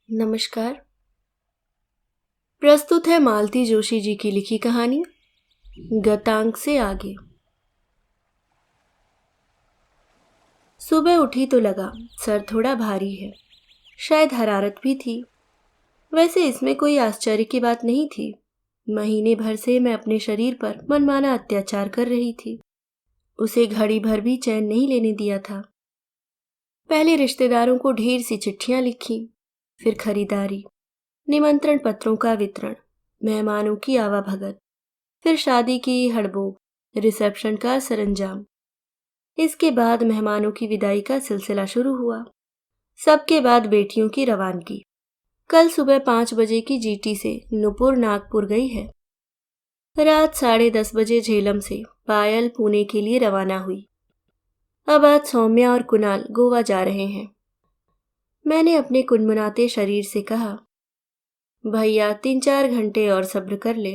नमस्कार। प्रस्तुत है मालती जोशी जी की लिखी कहानी गतांक से आगे। सुबह उठी तो लगा सर थोड़ा भारी है, शायद हरारत भी थी। वैसे इसमें कोई आश्चर्य की बात नहीं थी। महीने भर से मैं अपने शरीर पर मनमाना अत्याचार कर रही थी। उसे घड़ी भर भी चैन नहीं लेने दिया था। पहले रिश्तेदारों को ढेर सी चिट्ठियां लिखी, फिर खरीदारी, निमंत्रण पत्रों का वितरण, मेहमानों की आवाभगत, फिर शादी की हड़बों, रिसेप्शन का सरंजाम। इसके बाद मेहमानों की विदाई का सिलसिला शुरू हुआ। सबके बाद बेटियों की रवानगी। कल सुबह 5 बजे की जीटी से नुपुर नागपुर गई है। रात 10:30 बजे झेलम से पायल पुणे के लिए रवाना हुई। अब आज सौम्या और कुणाल गोवा जा रहे हैं। मैंने अपने कुनमुनाते शरीर से कहा, भैया 3-4 घंटे और सब्र कर ले।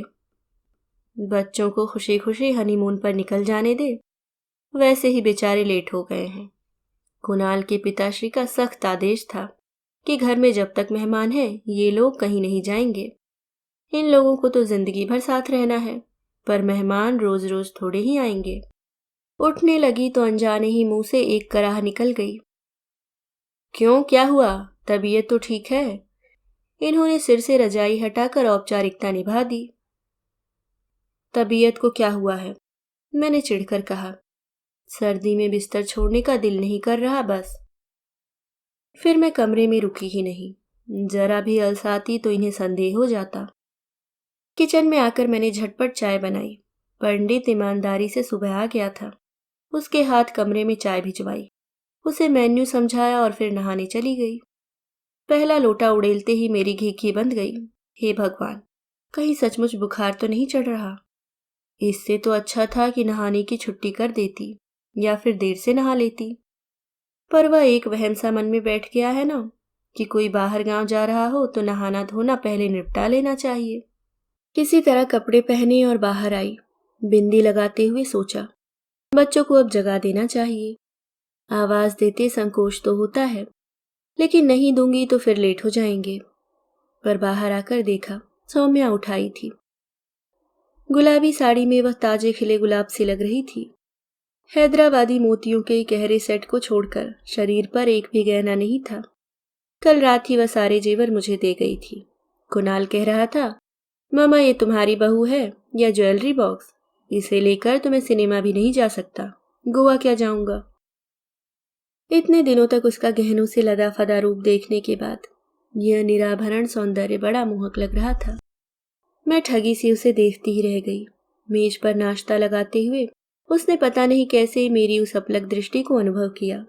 बच्चों को खुशी खुशी हनीमून पर निकल जाने दे। वैसे ही बेचारे लेट हो गए हैं। कुणाल के पिताश्री का सख्त आदेश था कि घर में जब तक मेहमान हैं ये लोग कहीं नहीं जाएंगे। इन लोगों को तो जिंदगी भर साथ रहना है, पर मेहमान रोज रोज थोड़े ही आएंगे। उठने लगी तो अनजाने ही मुंह से एक कराह निकल गई। क्यों, क्या हुआ? तबीयत तो ठीक है? इन्होंने सिर से रजाई हटाकर औपचारिकता निभा दी। तबीयत को क्या हुआ है? मैंने चिढ़कर कहा। सर्दी में बिस्तर छोड़ने का दिल नहीं कर रहा बस। फिर मैं कमरे में रुकी ही नहीं। जरा भी अलसाती तो इन्हें संदेह हो जाता। किचन में आकर मैंने झटपट चाय बनाई। पंडित ईमानदारी से सुबह आ गया था। उसके हाथ कमरे में चाय भिजवाई, उसे मेन्यू समझाया और फिर नहाने चली गई। पहला लोटा उड़ेलते ही मेरी घीघी बंद गई। हे भगवान, कहीं सचमुच बुखार तो नहीं चढ़ रहा? इससे तो अच्छा था कि नहाने की छुट्टी कर देती या फिर देर से नहा लेती। पर वह एक वहम सा मन में बैठ गया है ना कि कोई बाहर गांव जा रहा हो तो नहाना धोना पहले निपटा लेना चाहिए। किसी तरह कपड़े पहने और बाहर आई। बिंदी लगाते हुए सोचा, बच्चों को अब जगा देना चाहिए। आवाज देते संकोच तो होता है, लेकिन नहीं दूंगी तो फिर लेट हो जाएंगे। पर बाहर आकर देखा, सौम्या उठाई थी। गुलाबी साड़ी में वह ताजे खिले गुलाब सी लग रही थी। हैदराबादी मोतियों के गहरे सेट को छोड़कर शरीर पर एक भी गहना नहीं था। कल रात ही वह सारे जेवर मुझे दे गई थी। कुणाल कह रहा था, मामा ये तुम्हारी बहू है या ज्वेलरी बॉक्स? इसे लेकर तो मैं सिनेमा भी नहीं जा सकता, गोवा क्या जाऊंगा। इतने दिनों तक उसका गहनों से लदा फदा रूप देखने के बाद यह निराभरण सौंदर्य बड़ा मोहक लग रहा था। मैं ठगी सी उसे देखती ही रह गई। मेज पर नाश्ता लगाते हुए उसने पता नहीं कैसे मेरी उस अपलक दृष्टि को अनुभव किया।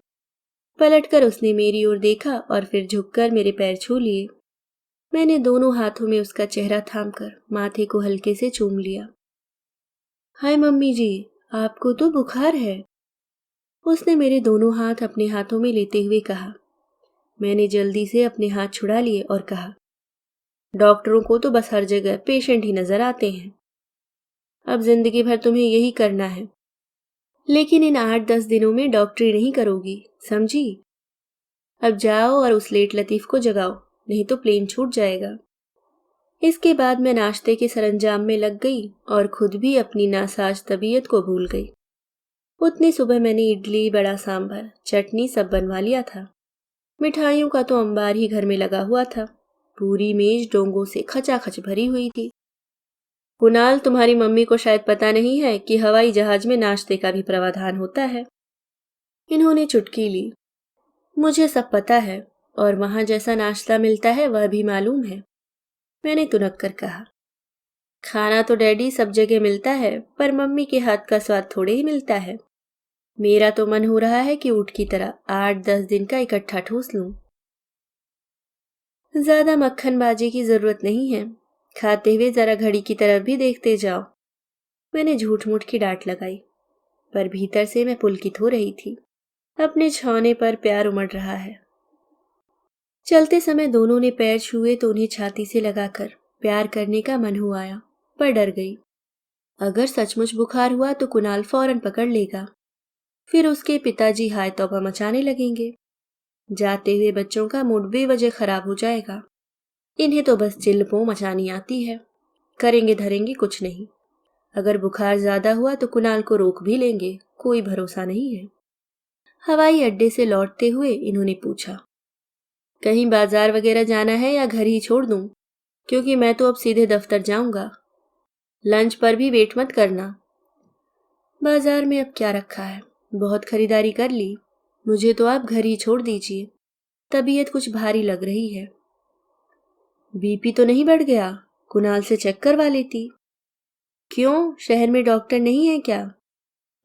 पलटकर उसने मेरी ओर देखा और फिर झुककर मेरे पैर छू लिए। मैंने दोनों हाथों में उसका चेहरा थामकर माथे को हल्के से चूम लिया। हाय मम्मी जी, आपको तो बुखार है, उसने मेरे दोनों हाथ अपने हाथों में लेते हुए कहा। मैंने जल्दी से अपने हाथ छुड़ा लिए और कहा, डॉक्टरों को तो बस हर जगह पेशेंट ही नजर आते हैं। अब जिंदगी भर तुम्हें यही करना है, लेकिन इन 8-10 दिनों में डॉक्टरी नहीं करोगी, समझी? अब जाओ और उस लेट लतीफ को जगाओ, नहीं तो प्लेन छूट जाएगा। इसके बाद मैं नाश्ते के सरंजाम में लग गई और खुद भी अपनी नासाज तबीयत को भूल गई। उतनी सुबह मैंने इडली, बड़ा सांभर, चटनी सब बनवा लिया था। मिठाइयों का तो अंबार ही घर में लगा हुआ था। पूरी मेज डोंगों से खचाखच भरी हुई थी। कुणाल, तुम्हारी मम्मी को शायद पता नहीं है कि हवाई जहाज में नाश्ते का भी प्रावधान होता है। इन्होंने चुटकी ली। मुझे सब पता है और वहां जैसा नाश्ता मिलता है वह भी मालूम है, मैंने तुनक कर कहा। खाना तो डैडी सब जगह मिलता है, पर मम्मी के हाथ का स्वाद थोड़े ही मिलता है। मेरा तो मन हो रहा है कि ऊँट की तरह 8-10 दिन का इकट्ठा ठूस लूं। ज्यादा मक्खनबाजी की जरूरत नहीं है, खाते हुए जरा घड़ी की तरफ भी देखते जाओ, मैंने झूठ मूठ की डांट लगाई। पर भीतर से मैं पुलकित हो रही थी। अपने छौने पर प्यार उमड़ रहा है। चलते समय दोनों ने पैर छुए तो उन्हें छाती से लगाकर प्यार करने का मन हुआ आया, पर डर गई। अगर सचमुच बुखार हुआ तो कुणाल फौरन पकड़ लेगा। फिर उसके पिताजी हाय तौबा मचाने लगेंगे। जाते हुए बच्चों का मूड बेवजह खराब हो जाएगा। इन्हें तो बस चिल्लपों मचानी आती है, करेंगे धरेंगे कुछ नहीं। अगर बुखार ज्यादा हुआ तो कुणाल को रोक भी लेंगे, कोई भरोसा नहीं है। हवाई अड्डे से लौटते हुए इन्होंने पूछा, कहीं बाजार वगैरह जाना है या घर ही छोड़ दूं? क्योंकि मैं तो अब सीधे दफ्तर जाऊंगा। लंच पर भी वेट मत करना। बाजार में अब क्या रखा है, बहुत खरीदारी कर ली। मुझे तो आप घर ही छोड़ दीजिए, तबीयत कुछ भारी लग रही है। बीपी तो नहीं बढ़ गया? कुणाल से चेक करवा लेती। क्यों, शहर में डॉक्टर नहीं है क्या?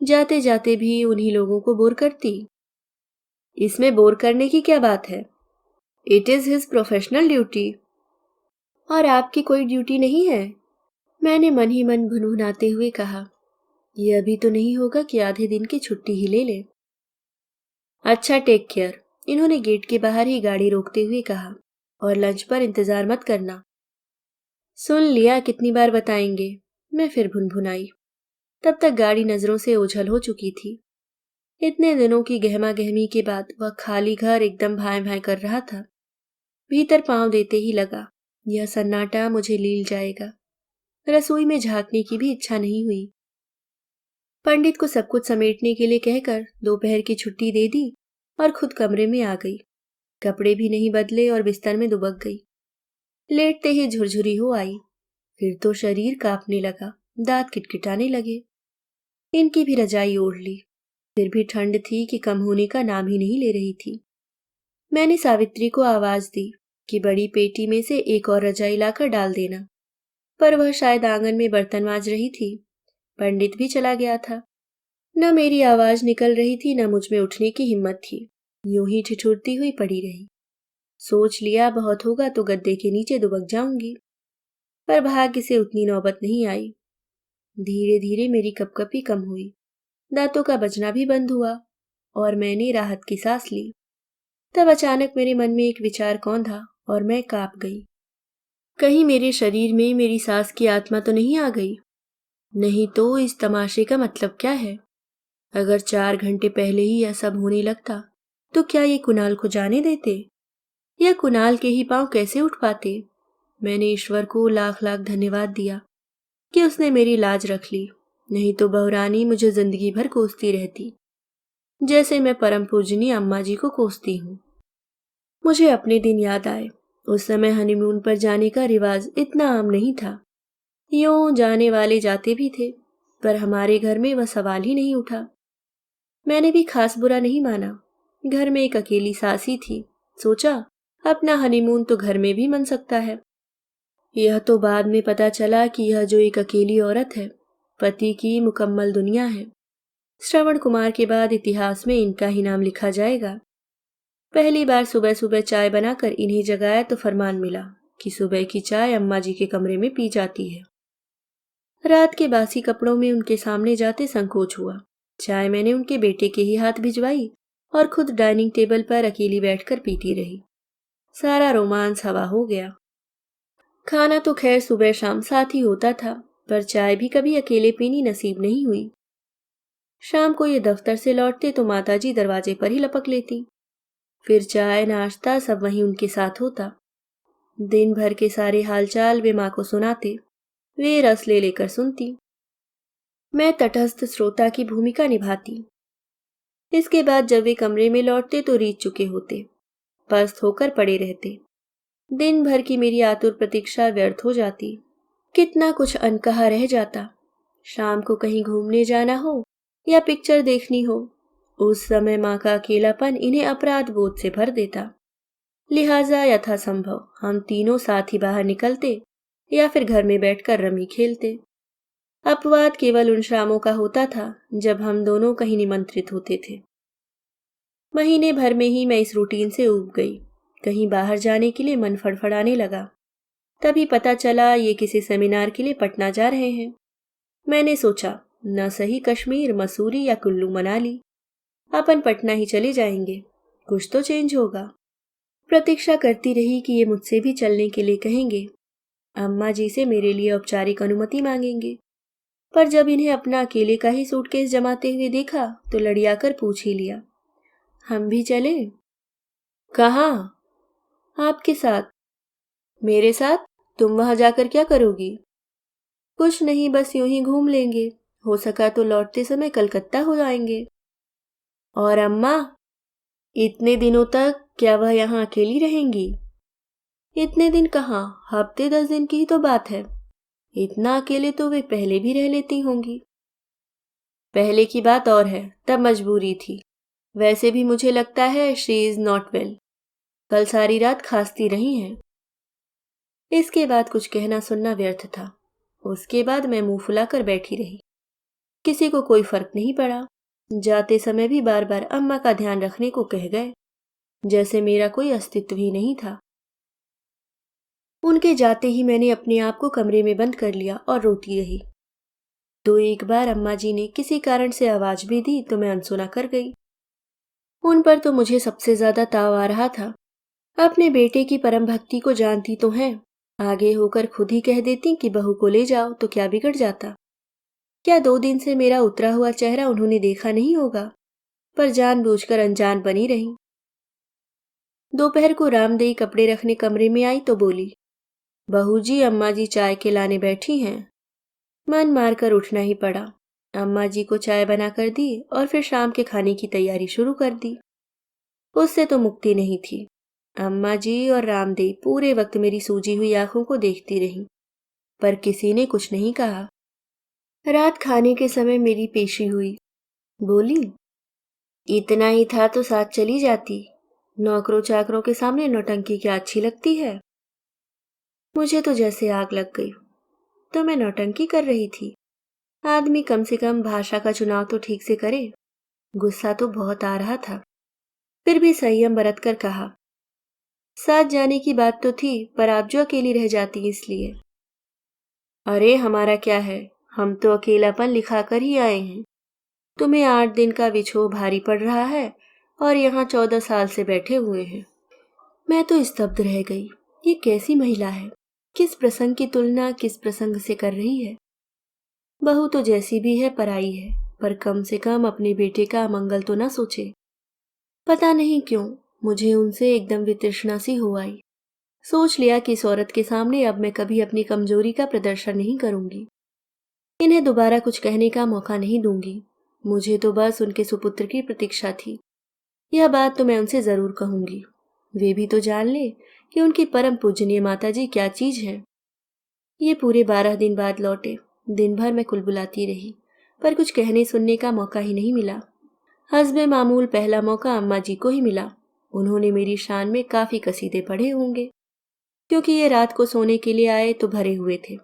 जाते जाते भी उन्हीं लोगों को बोर करती। इसमें बोर करने की क्या बात है? It is his professional duty. और आपकी कोई ड्यूटी नहीं है? मैंने मन ही मन भुनभुनाते हुए कहा, यह अभी तो नहीं होगा कि आधे दिन की छुट्टी ही ले ले। अच्छा, टेक केयर, इन्होंने गेट के बाहर ही गाड़ी रोकते हुए कहा, और लंच पर इंतजार मत करना। सुन लिया, कितनी बार बताएंगे? मैं फिर भुनभुनाई। तब तक गाड़ी नजरों से ओझल हो चुकी थी। इतने दिनों की गहमा गहमी के बाद वह खाली घर एकदम भाए भाए कर रहा था। भीतर पांव देते ही लगा, यह सन्नाटा मुझे लील जाएगा। रसोई में झांकने की भी इच्छा नहीं हुई। पंडित को सब कुछ समेटने के लिए कहकर दोपहर की छुट्टी दे दी और खुद कमरे में आ गई। कपड़े भी नहीं बदले और बिस्तर में दुबक गई। लेटते ही झुरझुरी हो आई। फिर तो शरीर कांपने लगा, दांत किटकिटाने लगे। इनकी भी रजाई ओढ़ ली, फिर भी ठंड थी कि कम होने का नाम ही नहीं ले रही थी। मैंने सावित्री को आवाज दी कि बड़ी पेटी में से एक और रजाई लाकर डाल देना, पर वह शायद आंगन में बर्तन मांज रही थी। पंडित भी चला गया था। न मेरी आवाज निकल रही थी, न मुझ में उठने की हिम्मत थी। यूं ही ठिठुरती हुई पड़ी रही। सोच लिया बहुत होगा तो गद्दे के नीचे दुबक जाऊंगी, पर भाग्य से उतनी नौबत नहीं आई। धीरे धीरे मेरी कपकपी कम हुई, दांतों का बजना भी बंद हुआ और मैंने राहत की सांस ली। तब अचानक मेरे मन में एक विचार कौंधा और मैं कांप गई। कहीं मेरे शरीर में मेरी सास की आत्मा तो नहीं आ गई? नहीं तो इस तमाशे का मतलब क्या है? अगर 4 घंटे पहले ही यह सब होने लगता तो क्या ये कुणाल को जाने देते? या कुणाल के ही पांव कैसे उठ पाते? मैंने ईश्वर को लाख लाख धन्यवाद दिया कि उसने मेरी लाज रख ली, नहीं तो बहुरानी मुझे जिंदगी भर कोसती रहती, जैसे मैं परम पूजनीय अम्मा जी को कोसती हूँ। मुझे अपने दिन याद आए। उस समय हनीमून पर जाने का रिवाज इतना आम नहीं था। यूं जाने वाले जाते भी थे, पर हमारे घर में वह सवाल ही नहीं उठा। मैंने भी खास बुरा नहीं माना। घर में एक अकेली सास ही थी। सोचा अपना हनीमून तो घर में भी मन सकता है। यह तो बाद में पता चला कि यह जो एक अकेली औरत है, पति की मुकम्मल दुनिया है। श्रवण कुमार के बाद इतिहास में इनका ही नाम लिखा जाएगा। पहली बार सुबह सुबह चाय बनाकर इन्हें जगाया तो फरमान मिला कि सुबह की चाय अम्मा जी के कमरे में पी जाती है। रात के बासी कपड़ों में उनके सामने जाते संकोच हुआ। चाय मैंने उनके बेटे के ही हाथ भिजवाई और खुद डाइनिंग टेबल पर अकेली बैठकर पीती रही। सारा रोमांस हवा हो गया। खाना तो खैर सुबह शाम साथ ही होता था, पर चाय भी कभी अकेले पीनी नसीब नहीं हुई। शाम को ये दफ्तर से लौटते तो माताजी दरवाजे पर ही लपक लेती। फिर चाय नाश्ता सब वहीं उनके साथ होता। दिन भर के सारे हालचाल वे माँ को सुनाते, वे रस ले लेकर सुनती। मैं तटस्थ श्रोता की भूमिका निभाती। इसके बाद जब वे कमरे में लौटते तो रीत चुके होते, पस्त होकर पड़े रहते। दिन भर की मेरी आतुर प्रतीक्षा व्यर्थ हो जाती। कितना कुछ अनकहा रह जाता। शाम को कहीं घूमने जाना हो या पिक्चर देखनी हो, उस समय माँ का अकेलापन इन्हें अपराध बोध से भर देता। लिहाजा यथासंभव हम तीनों साथ ही बाहर निकलते या फिर घर में बैठकर रमी खेलते। अपवाद केवल उन शामों का होता था जब हम दोनों कहीं निमंत्रित होते थे। महीने भर में ही मैं इस रूटीन से ऊब गई। कहीं बाहर जाने के लिए मन फड़फड़ाने लगा। तभी पता चला ये किसी सेमिनार के लिए पटना जा रहे हैं। मैंने सोचा न सही कश्मीर, मसूरी या कुल्लू मनाली, अपन पटना ही चले जाएंगे, कुछ तो चेंज होगा। प्रतीक्षा करती रही कि ये मुझसे भी चलने के लिए कहेंगे, अम्मा जी से मेरे लिए औपचारिक अनुमति मांगेंगे। पर जब इन्हें अपना अकेले का ही सूटकेस जमाते हुए देखा तो लड़ियाकर पूछ ही लिया, हम भी चले? कहाँ? आपके साथ। मेरे साथ? तुम वहां जाकर क्या करोगी? कुछ नहीं, बस यूं ही घूम लेंगे। हो सका तो लौटते समय कलकत्ता हो जाएंगे। और अम्मा? इतने दिनों तक क्या वह यहाँ अकेली रहेंगी? इतने दिन कहाँ, हफ्ते 10 दिन की ही तो बात है। इतना अकेले तो वे पहले भी रह लेती होंगी। पहले की बात और है, तब मजबूरी थी। वैसे भी मुझे लगता है शी इज नॉट वेल। कल सारी रात खांसती रही हैं। इसके बाद कुछ कहना सुनना व्यर्थ था। उसके बाद मैं मुंह फुलाकर बैठी रही। किसी को कोई फर्क नहीं पड़ा। जाते समय भी बार बार अम्मा का ध्यान रखने को कह गए, जैसे मेरा कोई अस्तित्व ही नहीं था। उनके जाते ही मैंने अपने आप को कमरे में बंद कर लिया और रोती रही। तो एक बार अम्मा जी ने किसी कारण से आवाज भी दी तो मैं अनसुना कर गई। उन पर तो मुझे सबसे ज्यादा ताव आ रहा था। अपने बेटे की परम भक्ति को जानती तो हैं, आगे होकर खुद ही कह देती कि बहू को ले जाओ तो क्या बिगड़ जाता। क्या 2 दिन से मेरा उतरा हुआ चेहरा उन्होंने देखा नहीं होगा, पर जानबूझकर अनजान बनी रही। दोपहर को रामदेई कपड़े रखने कमरे में आई तो बोली, बहू जी अम्मा जी चाय के लाने बैठी हैं। मन मारकर उठना ही पड़ा। अम्मा जी को चाय बनाकर दी और फिर शाम के खाने की तैयारी शुरू कर दी। उससे तो मुक्ति नहीं थी। अम्मा जी और रामदेव पूरे वक्त मेरी सूजी हुई आंखों को देखती रहीं, पर किसी ने कुछ नहीं कहा। रात खाने के समय मेरी पेशी हुई। बोली, इतना ही था तो साथ चली जाती। नौकरों चाकरों के सामने नौटंकी क्या अच्छी लगती है? मुझे तो जैसे आग लग गई। तो मैं नौटंकी कर रही थी? आदमी कम से कम भाषा का चुनाव तो ठीक से करे। गुस्सा तो बहुत आ रहा था, फिर भी संयम बरत कर कहा, साथ जाने की बात तो थी, पर आप जो अकेली रह जाती इसलिए। अरे हमारा क्या है, हम तो अकेलापन लिखा कर ही आए हैं। तुम्हें 8 दिन का विछोह भारी पड़ रहा है और यहाँ 14 साल से बैठे हुए हैं। मैं तो स्तब्ध रह गई। ये कैसी महिला है? किस प्रसंग की तुलना किस प्रसंग से कर रही है? बहू तो जैसी भी है पराई है, पर कम से कम अपने बेटे का अमंगल तो ना सोचे। पता नहीं क्यों मुझे उनसे एकदम वितृष्णा सी हो आई। सोच लिया कि इस औरत के सामने अब मैं कभी अपनी कमजोरी का प्रदर्शन नहीं करूंगी। इन्हें दोबारा कुछ कहने का मौका नहीं दूंगी। मुझे तो बस उनके सुपुत्र की प्रतीक्षा थी। यह बात तो मैं उनसे जरूर कहूंगी। वे भी तो जान ले कि उनकी परम पूजनीय माताजी क्या चीज है। ये पूरे 12 दिन बाद लौटे। दिन भर मैं कुलबुलाती रही, पर कुछ कहने सुनने का मौका ही नहीं मिला। हस्बे मामूल पहला मौका अम्मा जी को ही मिला। उन्होंने मेरी शान में काफी कसीदे पढ़े होंगे, क्योंकि ये रात को सोने के लिए आए तो भरे हुए थे।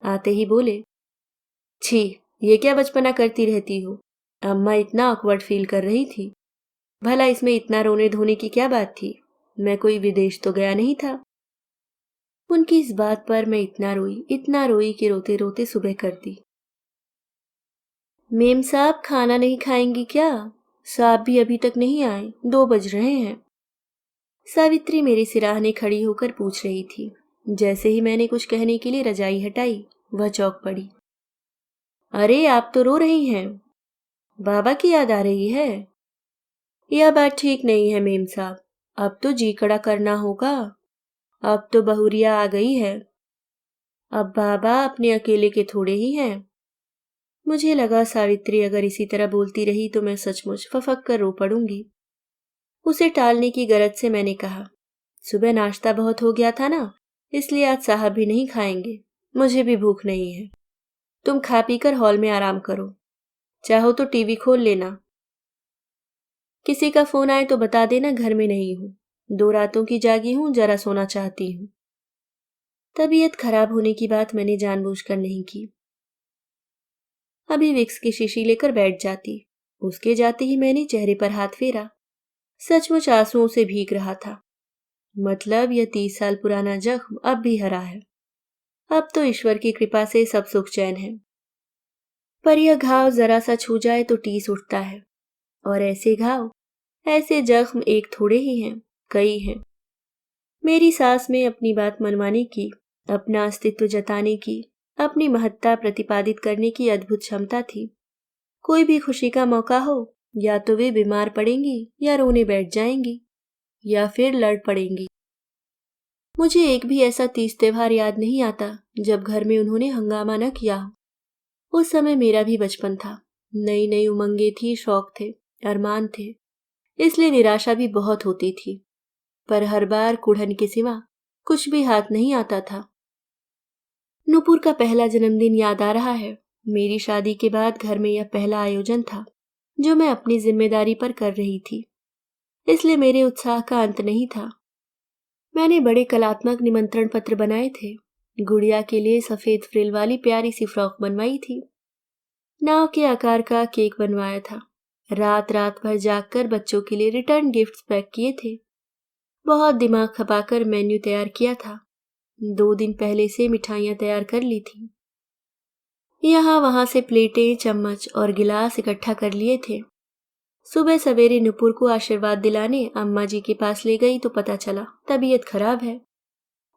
आते ही बोले, छी, ये क्या बचपना करती रहती हो? अम्मा इतना ऑकवर्ड फील कर रही थी। भला इसमें इतना रोने धोने की क्या बात थी? मैं कोई विदेश तो गया नहीं था। उनकी इस बात पर मैं इतना रोई कि रोते रोते सुबह कर दी। मेम साहब खाना नहीं खाएंगी क्या? साहब भी अभी तक नहीं आए, 2 बज रहे हैं। सावित्री मेरे सिराहने खड़ी होकर पूछ रही थी। जैसे ही मैंने कुछ कहने के लिए रजाई हटाई, वह चौंक पड़ी। अरे आप तो रो रही हैं। बाबा की याद आ रही है? यह बात ठीक नहीं है मेम साहब। अब तो जी कड़ा करना होगा। अब तो बहुरिया आ गई है। अब बाबा अपने अकेले के थोड़े ही हैं। मुझे लगा सावित्री अगर इसी तरह बोलती रही तो मैं सचमुच फफक कर रो पड़ूंगी। उसे टालने की गरज से मैंने कहा, सुबह नाश्ता बहुत हो गया था ना, इसलिए आज साहब भी नहीं खाएंगे। मुझे भी भूख नहीं है। तुम खा पी कर हॉल में आराम करो। चाहो तो टीवी खोल लेना। किसी का फोन आए तो बता देना घर में नहीं हूं। 2 रातों की जागी हूं, जरा सोना चाहती हूं। तबीयत खराब होने की बात मैंने जानबूझकर नहीं की। अभी विक्स की शीशी लेकर बैठ जाती। उसके जाते ही मैंने चेहरे पर हाथ फेरा। सचमुच आंसुओं से भीग रहा था। मतलब यह 30 साल पुराना जख्म अब भी हरा है। अब तो ईश्वर की कृपा से सब सुख चैन है। पर यह घाव जरा सा छू जाए तो टीस उठता है। और ऐसे घाव, ऐसे जख्म एक थोड़े ही हैं, कई हैं। मेरी सास में अपनी बात मनवाने की, अपना अस्तित्व जताने की, अपनी महत्ता प्रतिपादित करने की अद्भुत क्षमता थी। कोई भी खुशी का मौका हो, या तो वे बीमार पड़ेंगी या रोने बैठ जाएंगी, या फिर लड़ पड़ेंगी। मुझे एक भी ऐसा तीज त्योहार याद नहीं आता जब घर में उन्होंने हंगामा न किया हो। उस समय मेरा भी बचपन था। नई नई उमंगे थी, शौक थे, अरमान थे। इसलिए निराशा भी बहुत होती थी। पर हर बार कुढ़न के सिवा कुछ भी हाथ नहीं आता था। नूपुर का पहला जन्मदिन याद आ रहा है। मेरी शादी के बाद घर में यह पहला आयोजन था जो मैं अपनी जिम्मेदारी पर कर रही थी। इसलिए मेरे उत्साह का अंत नहीं था। मैंने बड़े कलात्मक निमंत्रण पत्र बनाए थे। गुड़िया के लिए सफेद फ्रिल वाली प्यारी सी फ्रॉक बनवाई थी। नाव के आकार का केक बनवाया था। रात रात भर जागकर बच्चों के लिए रिटर्न गिफ्ट्स पैक किए थे। बहुत दिमाग खपाकर मेन्यू तैयार किया था। 2 दिन पहले से मिठाइयाँ तैयार कर ली थी। यहाँ वहां से प्लेटें, चम्मच और गिलास इकट्ठा कर लिए थे। सुबह सवेरे नुपुर को आशीर्वाद दिलाने अम्मा जी के पास ले गई तो पता चला तबीयत खराब है,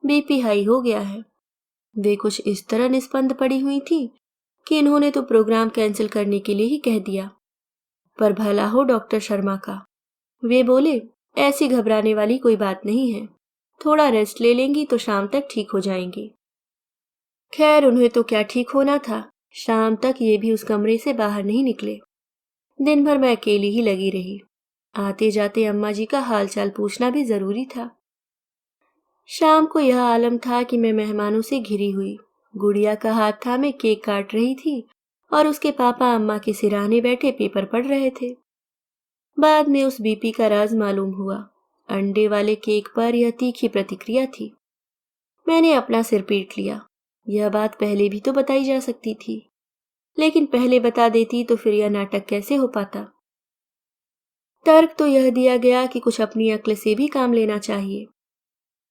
बीपी हाई हो गया है। वे कुछ इस तरह निस्पंद पड़ी हुई थी कि इन्होंने तो प्रोग्राम कैंसिल करने के लिए ही कह दिया। पर भला हो डॉक्टर शर्मा का। वे बोले, ऐसी घबराने वाली कोई बात नहीं है, थोड़ा रेस्ट ले लेंगी तो शाम तक ठीक हो जाएंगी। खैर उन्हें तो क्या ठीक होना था, शाम तक ये भी उस कमरे से बाहर नहीं निकले। दिन भर मैं अकेली ही लगी रही। आते जाते अम्मा जी का हालचाल पूछना भी जरूरी था। शाम को यह आलम था कि मैं मेहमानों से घिरी हुई गुड़िया का हाथ थामे केक काट रही थी और उसके पापा अम्मा के सिरहाने बैठे पेपर पढ़ रहे थे। बाद में उस बीपी का राज मालूम हुआ। अंडे वाले केक पर यह तीखी प्रतिक्रिया थी। मैंने अपना सिर पीट लिया। यह बात पहले भी तो बताई जा सकती थी, लेकिन पहले बता देती तो फिर यह नाटक कैसे हो पाता। तर्क तो यह दिया गया कि कुछ अपनी अक्ल से भी काम लेना चाहिए।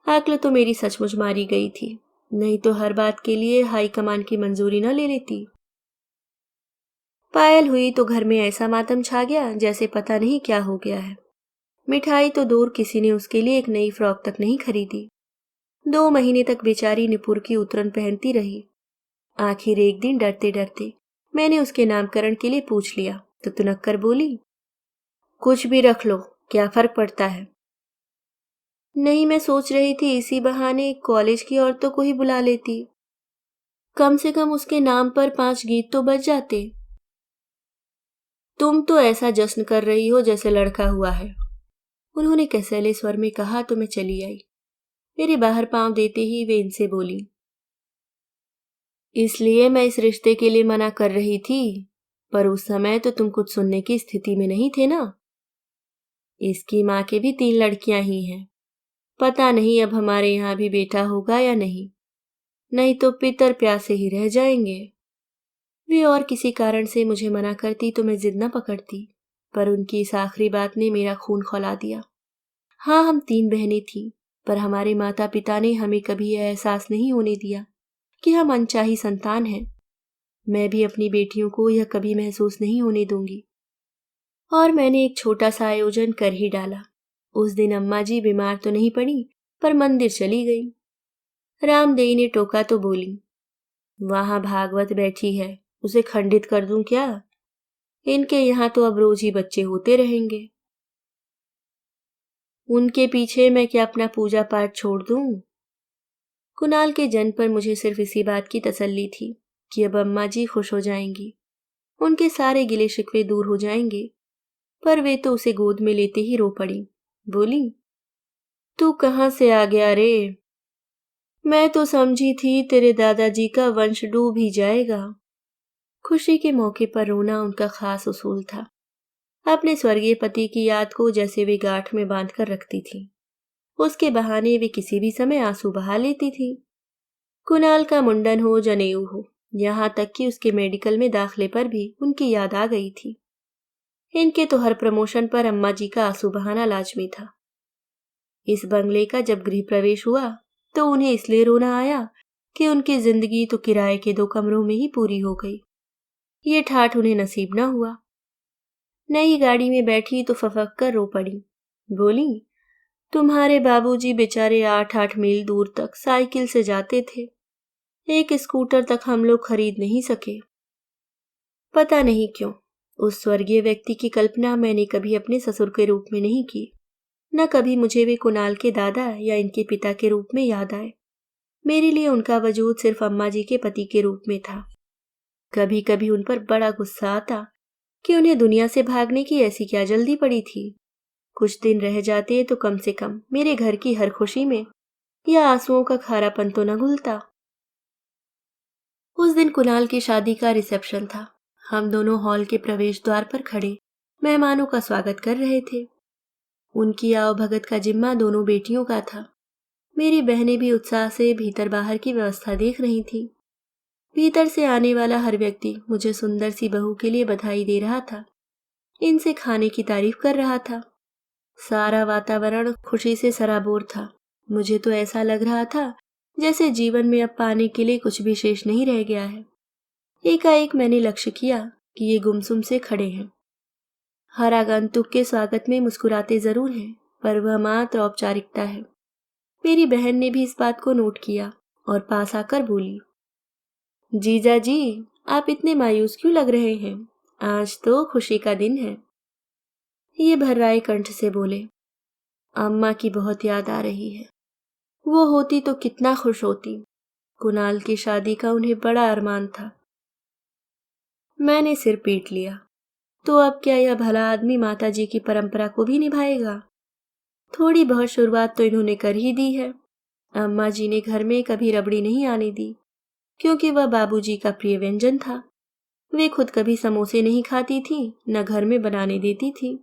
अक्ल तो मेरी सचमुच मारी गई थी, नहीं तो हर बात के लिए हाई कमान की मंजूरी न ले लेती। पायल हुई तो घर में ऐसा मातम छा गया जैसे पता नहीं क्या हो गया है। मिठाई तो दूर, किसी ने उसके लिए एक नई फ्रॉक तक नहीं खरीदी। 2 महीने तक बेचारी निपुर की उतरन पहनती रही। आखिर एक दिन डरते डरते मैंने उसके नामकरण के लिए पूछ लिया तो तुनक कर बोली, कुछ भी रख लो, क्या फर्क पड़ता है। नहीं, मैं सोच रही थी इसी बहाने कॉलेज की औरतों को ही बुला लेती, कम से कम उसके नाम पर 5 गीत तो बज जाते। तुम तो ऐसा जश्न कर रही हो जैसे लड़का हुआ है, उन्होंने कसैले स्वर में कहा तो मैं चली आई। मेरे बाहर पांव देते ही वे इनसे बोली, इसलिए मैं इस रिश्ते के लिए मना कर रही थी, पर उस समय तो तुम कुछ सुनने की स्थिति में नहीं थे ना। इसकी माँ के भी 3 लड़कियां ही हैं। पता नहीं अब हमारे यहाँ भी बेटा होगा या नहीं, नहीं तो पितर प्यासे ही रह जाएंगे। वे और किसी कारण से मुझे मना करती तो मैं जिद न पकड़ती, पर उनकी इस आखिरी बात ने मेरा खून खौला दिया। हाँ, हम 3 बहनें थीं, पर हमारे माता पिता ने हमें कभी यह एहसास नहीं होने दिया कि हम अनचाही संतान हैं। मैं भी अपनी बेटियों को यह कभी महसूस नहीं होने दूंगी। और मैंने एक छोटा सा आयोजन कर ही डाला। उस दिन अम्मा जी बीमार तो नहीं पड़ी, पर मंदिर चली गई। रामदेई ने टोका तो बोली, वहां भागवत बैठी है, उसे खंडित कर दूं क्या? इनके यहाँ तो अब रोज ही बच्चे होते रहेंगे। उनके पीछे मैं क्या अपना पूजा पाठ छोड़ दूं? कुणाल के जन्म पर मुझे सिर्फ इसी बात की तसल्ली थी कि अब अम्मा जी खुश हो जाएंगी, उनके सारे गिले शिकवे दूर हो जाएंगे। पर वे तो उसे गोद में लेते ही रो पड़ी। बोली, तू कहाँ से आ गया रे? मैं तो समझी थी तेरे दादाजी का वंश डूब ही जाएगा। खुशी के मौके पर रोना उनका खास उसूल था। अपने स्वर्गीय पति की याद को जैसे वे गांठ में बांध कर रखती थी, उसके बहाने वे किसी भी समय आंसू बहा लेती थी। कुणाल का मुंडन हो, जनेऊ हो, यहाँ तक कि उसके मेडिकल में दाखिले पर भी उनकी याद आ गई थी। इनके तो हर प्रमोशन पर अम्मा जी का आंसू बहाना लाजमी था। इस बंगले का जब गृह प्रवेश हुआ तो उन्हें इसलिए रोना आया कि उनकी जिंदगी तो किराए के 2 कमरों में ही पूरी हो गई। ये ठाठ उन्हें नसीब न हुआ। नई गाड़ी में बैठी तो फफक कर रो पड़ी। बोली, तुम्हारे बाबूजी बेचारे 8-8 मील दूर तक साइकिल से जाते थे, एक स्कूटर तक हम लोग खरीद नहीं सके। पता नहीं क्यों उस स्वर्गीय व्यक्ति की कल्पना मैंने कभी अपने ससुर के रूप में नहीं की। न कभी मुझे वे कुणाल के दादा या इनके पिता के रूप में याद आए। मेरे लिए उनका वजूद सिर्फ अम्मा जी के पति के रूप में था। कभी कभी उन पर बड़ा गुस्सा आता कि उन्हें दुनिया से भागने की ऐसी क्या जल्दी पड़ी थी। कुछ दिन रह जाते तो कम से कम मेरे घर की हर खुशी में या आंसुओं का खारापन तो न घुलता। उस दिन कुणाल की शादी का रिसेप्शन था। हम दोनों हॉल के प्रवेश द्वार पर खड़े मेहमानों का स्वागत कर रहे थे। उनकी आवभगत का जिम्मा दोनों बेटियों का था। मेरी बहनें भी उत्साह से भीतर बाहर की व्यवस्था देख रही थीं। भीतर से आने वाला हर व्यक्ति मुझे सुंदर सी बहू के लिए बधाई दे रहा था, इनसे खाने की तारीफ कर रहा था। सारा वातावरण खुशी से सराबोर था। मुझे तो ऐसा लग रहा था जैसे जीवन में अब पाने के लिए कुछ भी शेष नहीं रह गया है। एकाएक मैंने लक्ष्य किया कि ये गुमसुम से खड़े हैं। हर आगंतुक के स्वागत में मुस्कुराते जरूर हैं, पर वह मात्र औपचारिकता है। मेरी बहन ने भी इस बात को नोट किया और पास आकर बोली, जीजा जी, आप इतने मायूस क्यों लग रहे हैं? आज तो खुशी का दिन है। ये भर्राए कंठ से बोले, अम्मा की बहुत याद आ रही है। वो होती तो कितना खुश होती। कुणाल की शादी का उन्हें बड़ा अरमान था। मैंने सिर पीट लिया। तो अब क्या यह भला आदमी माताजी की परंपरा को भी निभाएगा? थोड़ी बहुत शुरुआत तो इन्होंने कर ही दी है। अम्मा जी ने घर में कभी रबड़ी नहीं आने दी, क्योंकि वह बाबूजी का प्रिय व्यंजन था। वे खुद कभी समोसे नहीं खाती थी, न घर में बनाने देती थी,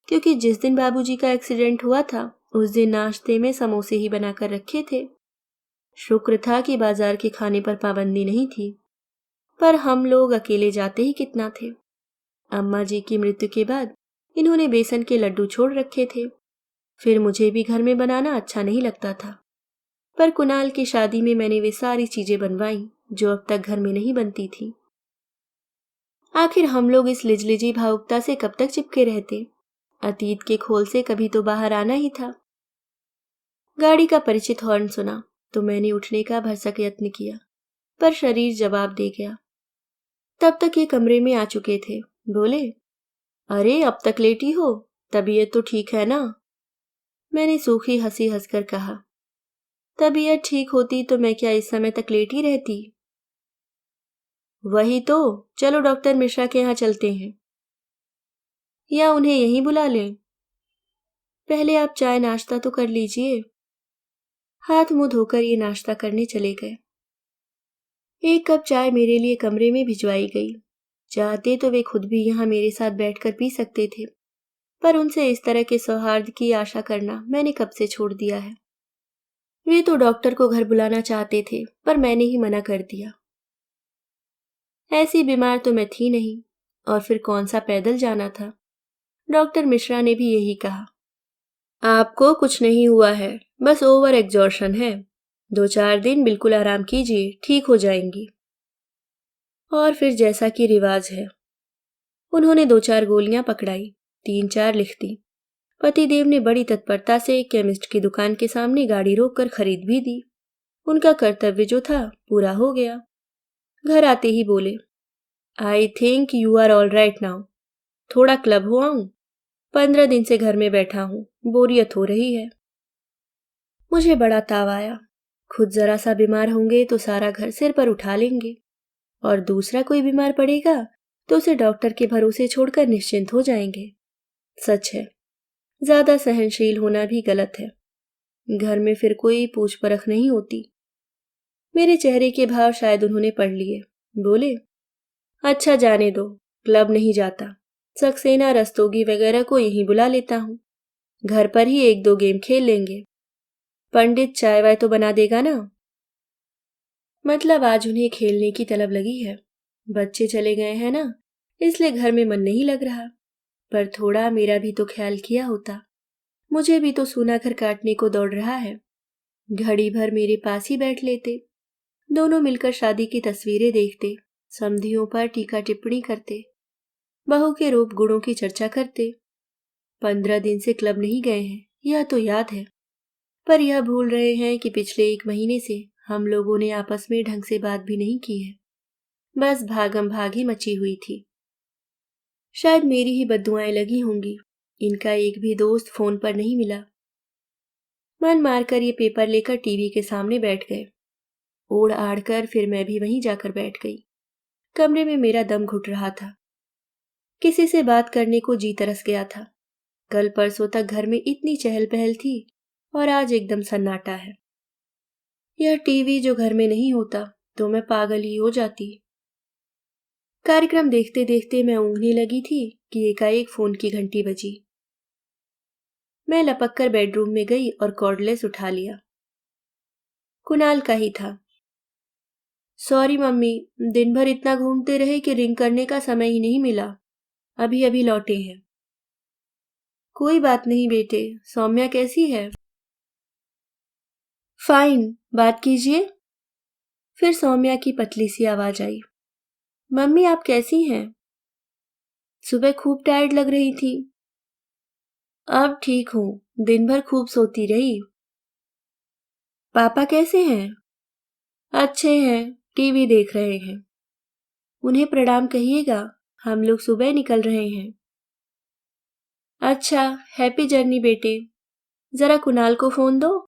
क्योंकि जिस दिन बाबूजी का एक्सीडेंट हुआ था उस दिन नाश्ते में समोसे ही बनाकर रखे थे। शुक्र था कि बाजार के खाने पर पाबंदी नहीं थी, पर हम लोग अकेले जाते ही कितना थे। अम्मा जी की मृत्यु के बाद इन्होंने बेसन के लड्डू छोड़ रखे थे। फिर मुझे भी घर में बनाना अच्छा नहीं लगता था, पर कुणाल की शादी में मैंने वे सारी चीजें बनवाई जो अब तक घर में नहीं बनती थी। आखिर हम लोग इस लिजलिजी भावुकता से कब तक चिपके रहते? अतीत के खोल से कभी तो बाहर आना ही था। गाड़ी का परिचित हॉर्न सुना तो मैंने उठने का भरसक यत्न किया, पर शरीर जवाब दे गया। तब तक ये कमरे में आ चुके थे। बोले, अरे अब तक लेटी हो? तबीयत तो ठीक है ना? मैंने सूखी हंसी हंसकर कहा, तबीयत ठीक होती तो मैं क्या इस समय तक लेटी रहती? वही तो, चलो डॉक्टर मिश्रा के यहाँ चलते हैं, या उन्हें यहीं बुला लें? पहले आप चाय नाश्ता तो कर लीजिए। हाथ मुंह धोकर ये नाश्ता करने चले गए। एक कप चाय मेरे लिए कमरे में भिजवाई गई। चाहते तो वे खुद भी यहाँ मेरे साथ बैठकर पी सकते थे, पर उनसे इस तरह के सौहार्द की आशा करना मैंने कब से छोड़ दिया है। वे तो डॉक्टर को घर बुलाना चाहते थे, पर मैंने ही मना कर दिया। ऐसी बीमार तो मैं थी नहीं, और फिर कौन सा पैदल जाना था। डॉक्टर मिश्रा ने भी यही कहा, आपको कुछ नहीं हुआ है, बस ओवर एग्जॉर्शन है। 2-4 दिन बिल्कुल आराम कीजिए, ठीक हो जाएंगी। और फिर जैसा कि रिवाज है, उन्होंने 2-4 गोलियां पकड़ाई, 3-4 लिख दी। पतिदेव ने बड़ी तत्परता से केमिस्ट की दुकान के सामने गाड़ी रोककर खरीद भी दी। उनका कर्तव्य जो था पूरा हो गया। घर आते ही बोले, I think you are all right now. थोड़ा क्लब हो आऊं? 15 दिन से घर में बैठा हूं, बोरियत हो रही है। मुझे बड़ा ताव आया। खुद जरा सा बीमार होंगे तो सारा घर सिर पर उठा लेंगे, और दूसरा कोई बीमार पड़ेगा तो उसे डॉक्टर के भरोसे छोड़कर निश्चिंत हो जाएंगे। सच है, ज्यादा सहनशील होना भी गलत है। घर में फिर कोई पूछ परख नहीं होती। मेरे चेहरे के भाव शायद उन्होंने पढ़ लिए। बोले, अच्छा जाने दो, क्लब नहीं जाता। सक्सेना रस्तोगी वगैरह को यहीं बुला लेता हूँ। घर पर ही 1-2 गेम खेल लेंगे। पंडित चाय वाय तो बना देगा ना? मतलब आज उन्हें खेलने की तलब लगी है। बच्चे चले गए हैं ना, इसलिए घर में मन नहीं लग रहा। पर थोड़ा मेरा भी तो ख्याल किया होता। मुझे भी तो सूना घर काटने को दौड़ रहा है। घड़ी भर मेरे पास ही बैठ लेते। दोनों मिलकर शादी की तस्वीरें देखते, समधियों पर टीका टिप्पणी करते, बहू के रूप गुणों की चर्चा करते। 15 दिन से क्लब नहीं गए हैं, यह तो याद है, पर यह भूल रहे हैं कि पिछले 1 महीने से हम लोगों ने आपस में ढंग से बात भी नहीं की है। बस भागम भाग ही मची हुई थी। शायद मेरी ही बद्दुआएं लगी होंगी, इनका एक भी दोस्त फोन पर नहीं मिला। मन मारकर ये पेपर लेकर टीवी के सामने बैठ गए। ओढ़ आड़ कर फिर मैं भी वहीं जाकर बैठ गई। कमरे में मेरा दम घुट रहा था। किसी से बात करने को जी तरस गया था। कल परसों तक घर में इतनी चहल पहल थी और आज एकदम सन्नाटा है। यह टीवी जो घर में नहीं होता तो मैं पागल ही हो जाती। कार्यक्रम देखते देखते मैं ऊँघने लगी थी कि एकाएक फोन की घंटी बजी। मैं लपक कर बेडरूम में गई और कॉर्डलेस उठा लिया। कुणाल का ही था। सॉरी मम्मी, दिन भर इतना घूमते रहे कि रिंग करने का समय ही नहीं मिला। अभी अभी लौटे हैं। कोई बात नहीं बेटे, सौम्या कैसी है? फाइन, बात कीजिए। फिर सौम्या की पतली सी आवाज आई। मम्मी आप कैसी हैं? सुबह खूब टायर्ड लग रही थी। अब ठीक हूँ, दिन भर खूब सोती रही। पापा कैसे हैं? अच्छे हैं, टीवी देख रहे हैं। उन्हें प्रणाम कहिएगा, हम लोग सुबह निकल रहे हैं। अच्छा, हैप्पी जर्नी बेटे। जरा कुणाल को फोन दो।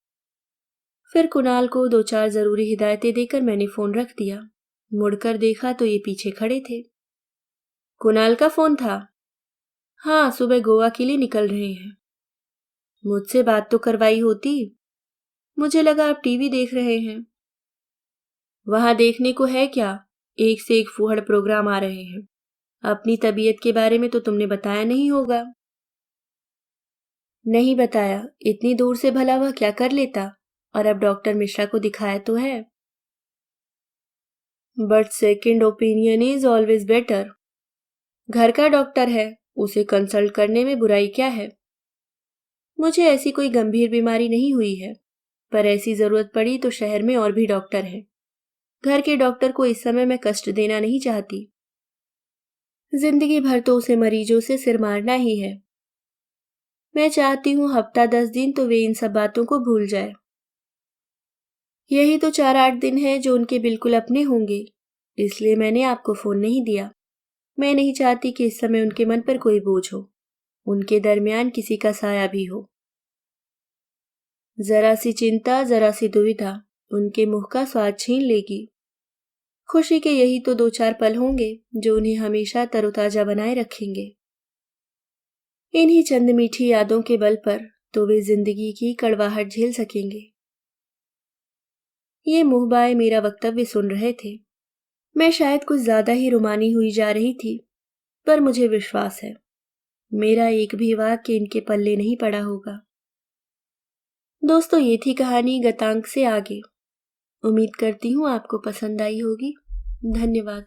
फिर कुणाल को दो चार जरूरी हिदायतें देकर मैंने फोन रख दिया। मुड़कर देखा तो ये पीछे खड़े थे। कुणाल का फोन था? हाँ, सुबह गोवा के लिए निकल रहे हैं। मुझसे बात तो करवाई होती। मुझे लगा आप टीवी देख रहे हैं। वहां देखने को है क्या? एक से एक फूहड़ प्रोग्राम आ रहे हैं। अपनी तबीयत के बारे में तो तुमने बताया नहीं होगा। नहीं बताया, इतनी दूर से भला वह क्या कर लेता। और अब डॉक्टर मिश्रा को दिखाया तो है। But second opinion is always better. घर का डॉक्टर है, उसे कंसल्ट करने में बुराई क्या है? मुझे ऐसी कोई गंभीर बीमारी नहीं हुई है, पर ऐसी जरूरत पड़ी तो शहर में और भी डॉक्टर हैं। घर के डॉक्टर को इस समय मैं कष्ट देना नहीं चाहती। जिंदगी भर तो उसे मरीजों से सिर मारना ही है। मैं चाहती हूँ हफ्ता 10 दिन तो वे इन सब बातों को भूल जाए। यही तो 4-8 दिन है जो उनके बिल्कुल अपने होंगे, इसलिए मैंने आपको फोन नहीं दिया। मैं नहीं चाहती कि इस समय उनके मन पर कोई बोझ हो, उनके दरमियान किसी का साया भी हो। जरा सी चिंता, जरा सी दुविधा उनके मुंह का स्वाद छीन लेगी। खुशी के यही तो 2-4 पल होंगे जो उन्हें हमेशा तरोताजा बनाए रखेंगे। इन्हीं चंद मीठी यादों के बल पर तो वे जिंदगी की कड़वाहट झेल सकेंगे। ये मुंहबाए मेरा वक्तव्य सुन रहे थे। मैं शायद कुछ ज्यादा ही रुमानी हुई जा रही थी, पर मुझे विश्वास है मेरा एक भी वाक्य इनके पल्ले नहीं पड़ा होगा। दोस्तों, ये थी कहानी गतांक से आगे। उम्मीद करती हूँ आपको पसंद आई होगी। धन्यवाद।